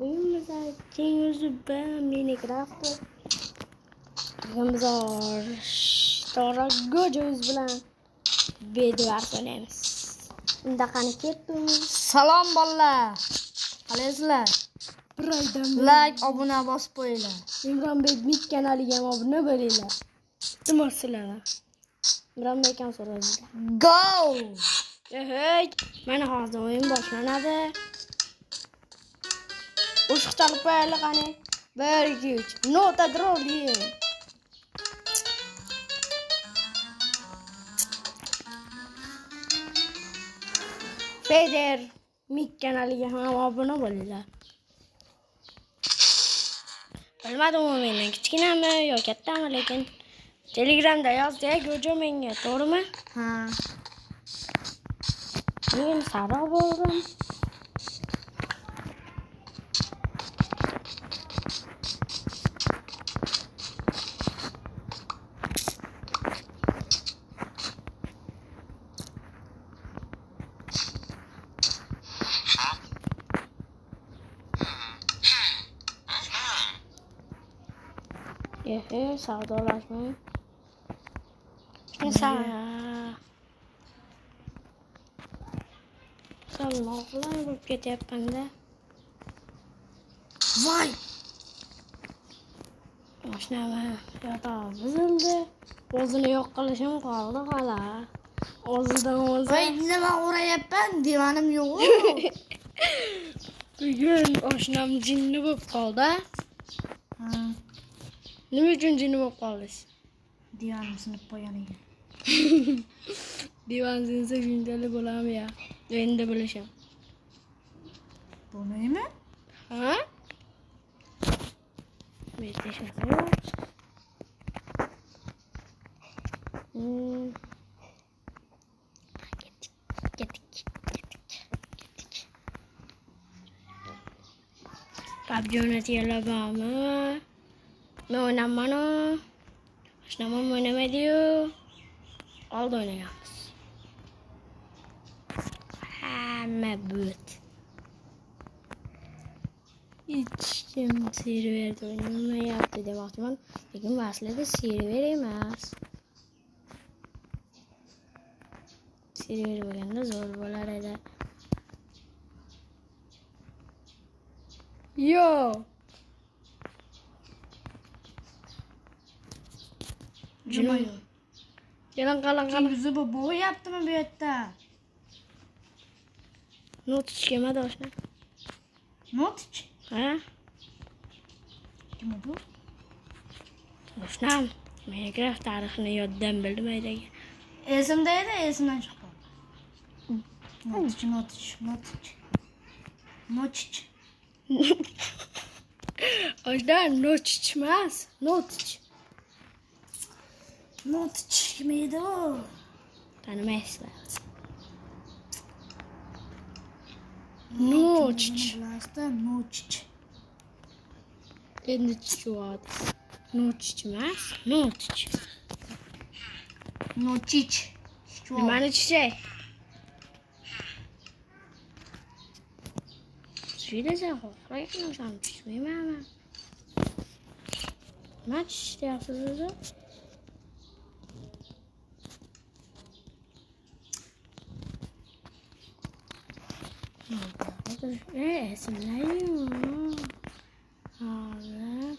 Bugün mesela Cengiz ben Minecraft'ta Ramazan sonra gördüğünüz bilen video yapıyoruz. Şimdi kanı kettim. Salom bolalar. Qalaysizlar? Bir aydan Like, obuna bosib qo'yinglar. İmranbek Mik kanaliga obuna bo'linglar. Iltimos sizlardan. İmranbekdan so'raymiz. Go! Hey, mana hozir o'yin boshlanadi. Qo'shiq chalib qo'yaylik qani. 1 2 3. Nota droli. Feder Mik kanaliga ham obuna bo'linglar. Bilmadim mendan kichkinami yo kattami, lekin Telegramda yozdik, go'jo menga, to'g'rimi? Ha. Men sariq bo'ldim. Savdolaşmayın. Mesela salmoqlar bo'lib ketyapman-da. Voy! Mashinam yotoq buzildi. O'zini yo'q qilishim qoldi hala. O'zidan o'zi. Voy, nima urayapman? Divanim yo'q. Bugun mashinam jinni bo'lib qoldi. Ha. Nima uchun jinni bo'lib qoldingiz? Divanim sinib qo'yganiga. Divan sinsa shunchalik bo'ladimi ya? Endi bilishim. Bo'lmaymi? Ha? Meditashim. Ketdik. PUBG'ni yalabami? Men o'ynayapman. Mashinam o'ynamaydi-yu. Oldi o'ynayapmiz. Hamma but. Hech kim serverda o'ynamayapti demoqchiman, lekin bu aslida server emas. Server bo'lganda zo'r bo'lar edi. Yo. Nima yo'q? Yalan. Yuzi bu bo'yaptimi bu yerda? Not kelmadi oshna. Notch? Ha? Nima bu? Oshnam, Minecraft tarixini yoddan bildim aydaga. Esimda edi, esimdan chiqib qoldi. Notch. Oshna notch emas, notch. Notch nima edi u? Tanimaysizlar. Notch. Notch. Endi tushunadi. Notch emas, notch. Notch. Nimani tushsay? Tushidesa, qo'rqmayman, sen tushmayman. Nima tushyapsiz o'zi? Simlayım. Hadi.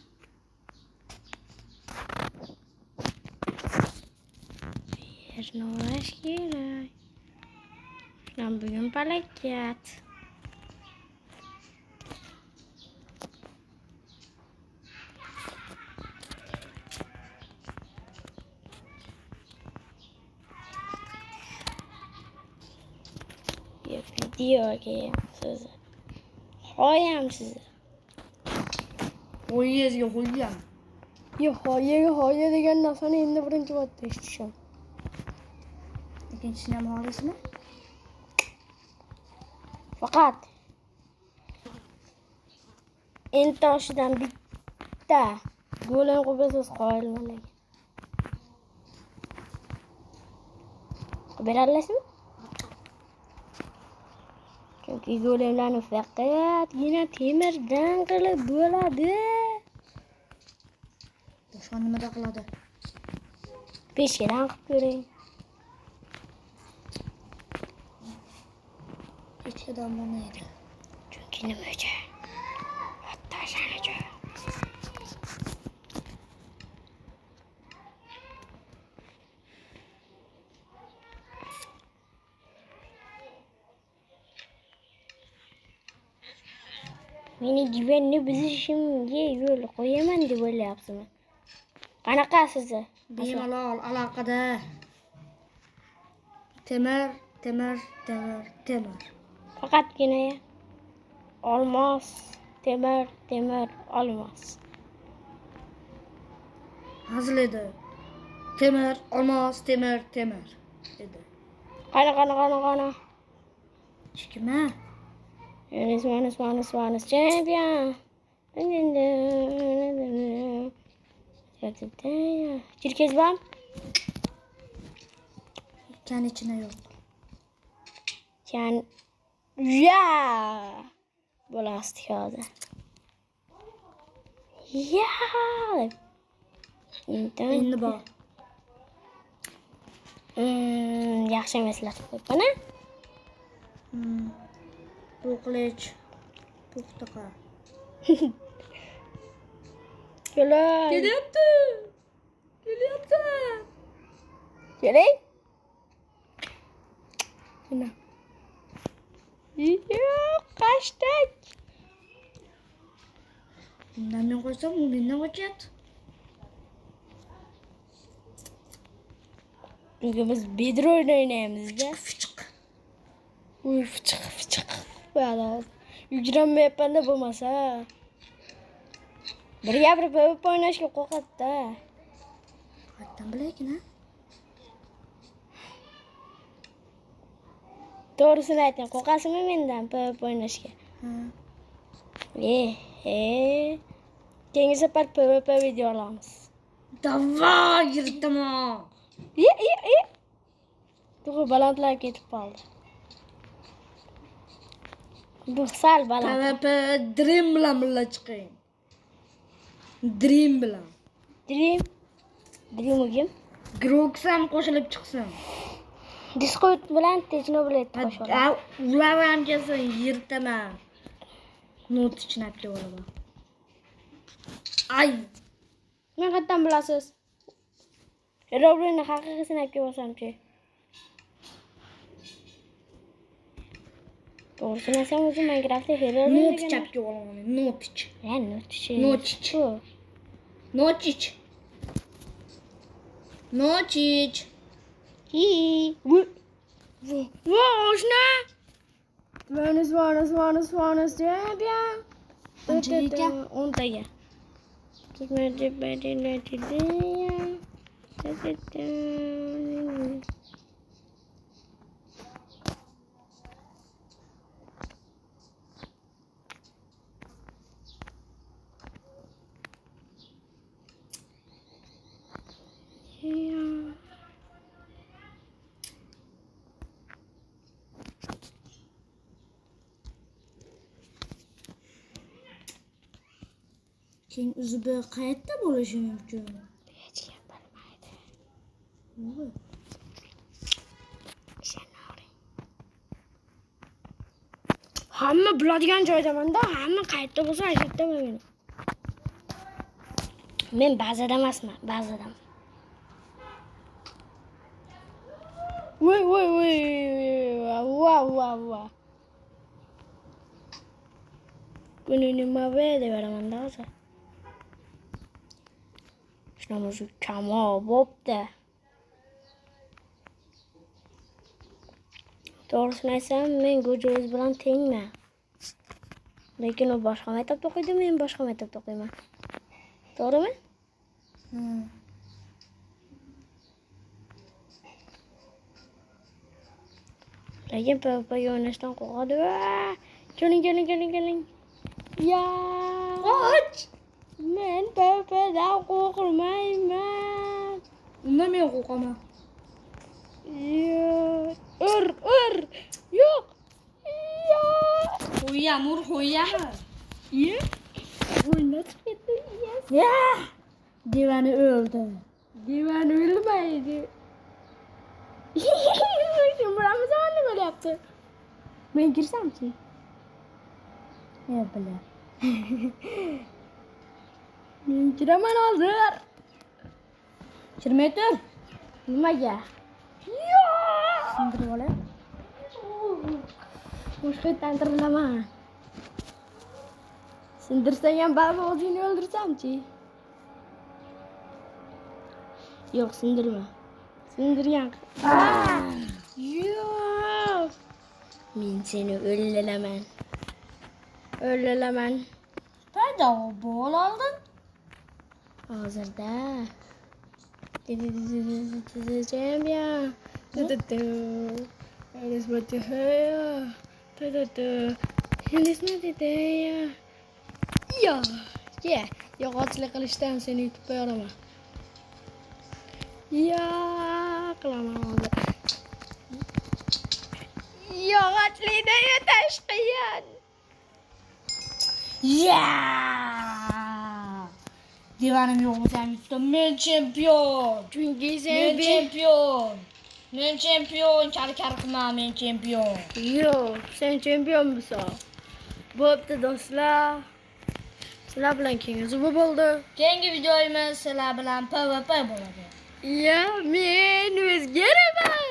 Bir uğraş gerek. Ben bugün plaket. Video game size. Hoyam size. O'yingizga qo'ygan. Yo'q, hoya degan narsani endi birinchi marta eshitishim. Ikkinchisini ham xohlaysizmi? Faqat entoshidan bitta go'lan qo'yasiz qoyilman. Bera olasizmi? Chunki golemlarni faqatgina temirdan qilib bo'ladi. Boshqa nimada qiladi? Peshkadan qilib ko'ring. Pechkadan bo'lmaydi. Chunki nima uchun? Hatto o'shaning uchun. Meni divanni buzishimga yo'l qo'yaman deb o'ylayapsizmi? Qanaqa sizni? Bemalol aloqada. Temir. Faqatgina olmos, temir, olmos. Hazil edi. Temir, olmos, temir edi. Qana. Chikma. Swanus champion. Chirkezbam? Kan ichine yo'q. Ya! Bo'lasdi hozir. Ya! Endi bor. Yaxshi eslatib qo'yibman-a? Bu qilich. Puxtaqa. Kelay. Kelyapti. Kelay. Mana. Yo'q, qashtak. Bundan men qo'ysam, u mendan qo'yadi. Chunki biz bedro o'ynaymiz-da. Fichiq. Uy, fichiq. Mana. Yugurmayapman-da bo'lmasa. Bir gapirib o'ynashga qo'rqadi-da. Qayerdan bilaykin-a? To'g'risini ayting, qo'rqasizmi mendan PvP o'ynashga? Keyingi safar PvP video olamiz. Davay, yirtaman. To'g'ri, balandlar ketib qoldi. Bu sal baland. PvP Dream bilan birga chiqing. Dream bilan. Dream kim? Groxam qo'shilib chiqsin. Discord bilan Technoblade qo'shiladi. Ular ham kelsin, yirtaman. Not chinabga olaman. Ay. Men qayerdan bilasiz? Robloxni haqiqiy sinabga olsam-chi. To'g'risini aytsam, o'zi Minecraftda hero Not chapga olaman. Notich. Важно. Swanus champion. Qanchaga? 10 taga. Keyin uzubi qayerda bo'lishi mumkin? Hech kim bilmaydi. Nima? Hamma biladigan joydaman-da, hamma qayerda bo'lsa aytdaman meni. Men ba'zida emasman, ba'zida. Voy. Wow. Buni nima deb beraman-da hozir. Shunday shu kamo bo'pti. To'g'risini aytsam, men Gojo'z bilan tengman. Lekin u boshqa maktabda o'qiydi, men boshqa maktabda o'qiyman. To'g'rimi? Lekin PvP o'ynashdan qo'rqadi. Keling. Ya! Qoch! Men PvPdan qo'rqmayman. Unda men qo'rqaman. Ur. Yo'q. Qo'yam. Ye. O'ynatib ketdi. Yes. Ya! Divani o'ldi. Divan o'lmaydi. Buramız zamanla böyle yaptı. Ben girsem ki. Ya bilan. Ben giremem hazır. Kirmay tur. Nimaga? Sindirib olay. Boshqatdan tirilaman. Sindirsang ham baribir o'zingni o'ldirsamchi. Yo'q, sindirma. Sindirgan. Yo'q. Men seni o'ldiraman. O'ldiraman. Qayda bol oldin? Hozirda. Champion. Eres batalla. Eres batalla. Ya, yog'ochlik qilishdan seni yutib qo'yaman. Ya, qilaman hozir. Yog'ochlikda yutash qiyin. Ya! Divanim yo'q bo'lsa ham yutdim. Men chempion. Chunki Men chempion. Men chempion. Kar qilma, men chempion. Yo'q, sen chempionmisan. Bo'pti do'stlar. Sizlar bilan keyingi zubo bo'ldi. Keyingi videoyimiz sizlar bilan PvP bo'ladi. Ya, men o'zgaraman.